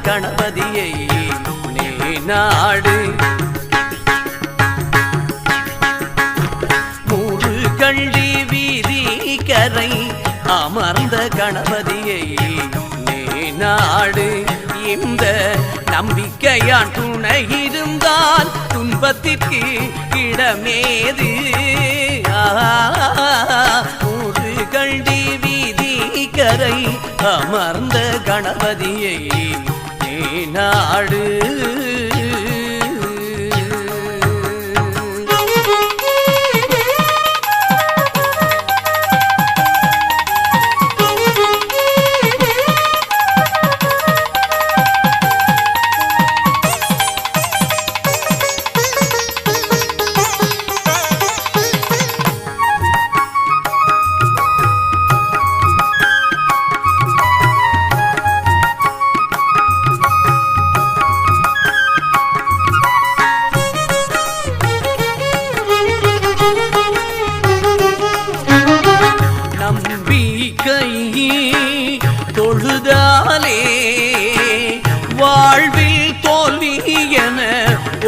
கணபதியை நீ நாடு. முருகண்டி வீதி கரை அமர்ந்த கணபதியை நீ நாடு. இந்த நம்பிக்கையான் துணை இருந்தால் துன்பத்திற்கு இடமேது. முருகண்டி வீதி கரை அமர்ந்த கணபதியை நீ நாடு. தொழுதாலே வாழ்வில் தோல்வி என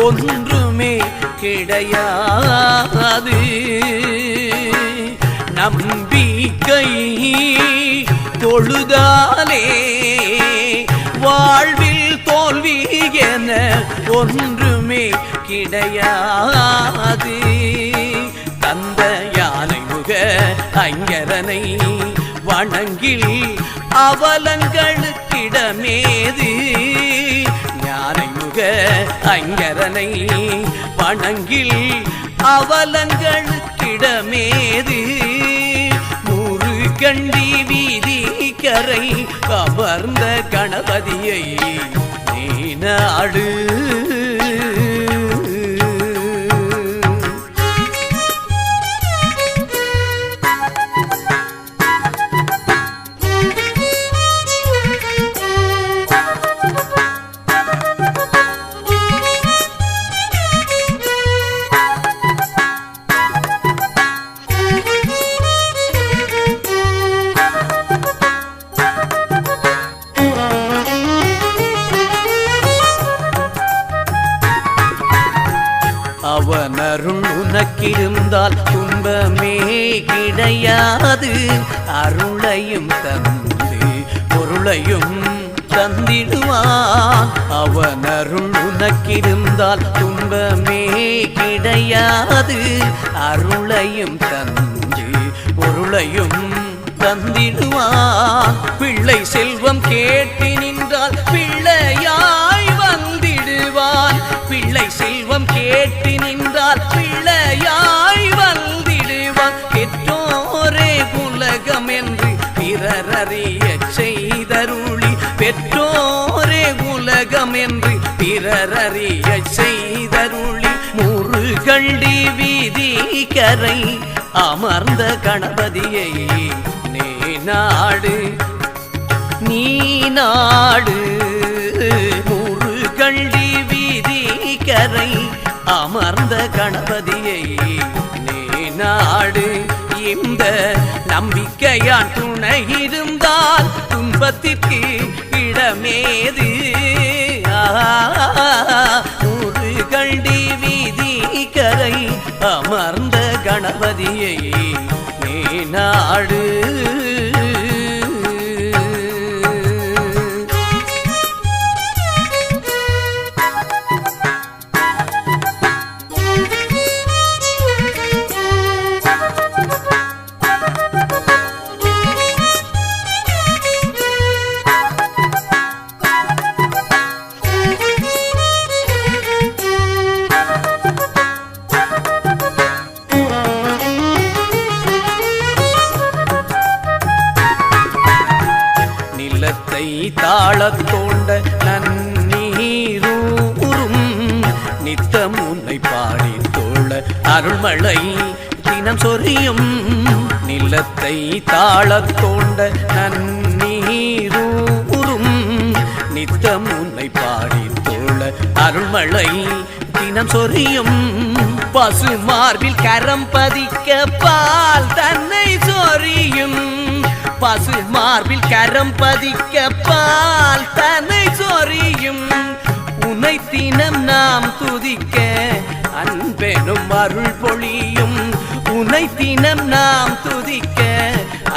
ஒன்றுமே கிடையாது. நம்பிக்கை தொழுதாலே வாழ்வில் தோல்வி என ஒன்றுமே கிடையாது. தந்த யானை முக ஐங்கரனை வணங்கில் அவலங்களுக்கிடமேது. ஞானை முக ஐங்கரனை வணங்கில் அவலங்களுக்கிடமேது. முருகண்டி வீதி கரை கவர்ந்த கணபதியை நீ நாடு. அவனருள் உனக்கிருந்தால் துன்பமே கிடையாது. அருளையும் தந்து பொருளையும் தந்திடுவான். அவனருள் உனக்கிருந்தால் துன்பமே கிடையாது. அருளையும் தந்து பொருளையும் தந்திடுவான். பிள்ளை செல்வம் கேட்டு நின்றால் பிள்ளையாய் வந்திடுவான். பிள்ளை செல்வம் கேட்டு நின்றால் பிள்ளையாய் வந்திடுவான். பெற்றோரே உலகம் என்று பிறரறிய செய்தருளி. பெற்றோரே உலகம் என்று பிறரறிய செய்தருளி. முருகண்டி வீதி கரை அமர்ந்த கணபதியை நீ நாடு. நீ நாடு. முருகண்டி வீதி கரை அமர்ந்த கணபதியை நீ நாடு. இந்த நம்பிக்கையான் துணை இருந்தால் துன்பத்திற்கு இடமேது. முருகண்டி வீதி கரை அமர்ந்த கணபதியை நீ நாடு. தாளத்தோண்ட நன்னீரூரும் நித்தம் உன்னை பாடி தோழ அருள்மழை தினம் சொரியும். நிலத்தை தாளத்தோண்ட நன்னீரூரும் நித்தம் உன்னை பாடி தோழ அருள்மழை தினம் சொரியும். பசு மார்பில் கரம் பதிக்க பால் தன்னை சொரியும். பசு மார்பில் கரம் பதிக்க பால் தன்னை சொரியும் உனை தினம் நாம் துதிக்க அன்பெனும் அருள் பொழியும் உனை தினம் நாம் துதிக்க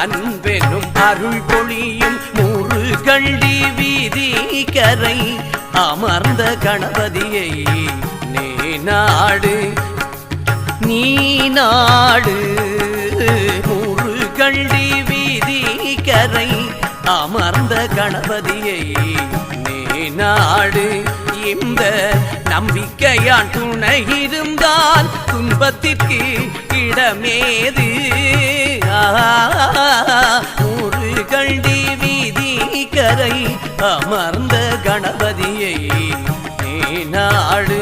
அன்பெனும் அருள் பொழியும் முருகண்டி வீதி கரை அமர்ந்த கணபதியை நீ நாடு நீ நாடு முருகண்டி வீதி கரை அமர்ந்த கணபதியை நீ நாடு இந்த நம்பிக்கையான் துணை இருந்தால் துன்பத்திற்கு இடமேது முருகண்டி வீதி கரை அமர்ந்த கணபதியை நீ நாடு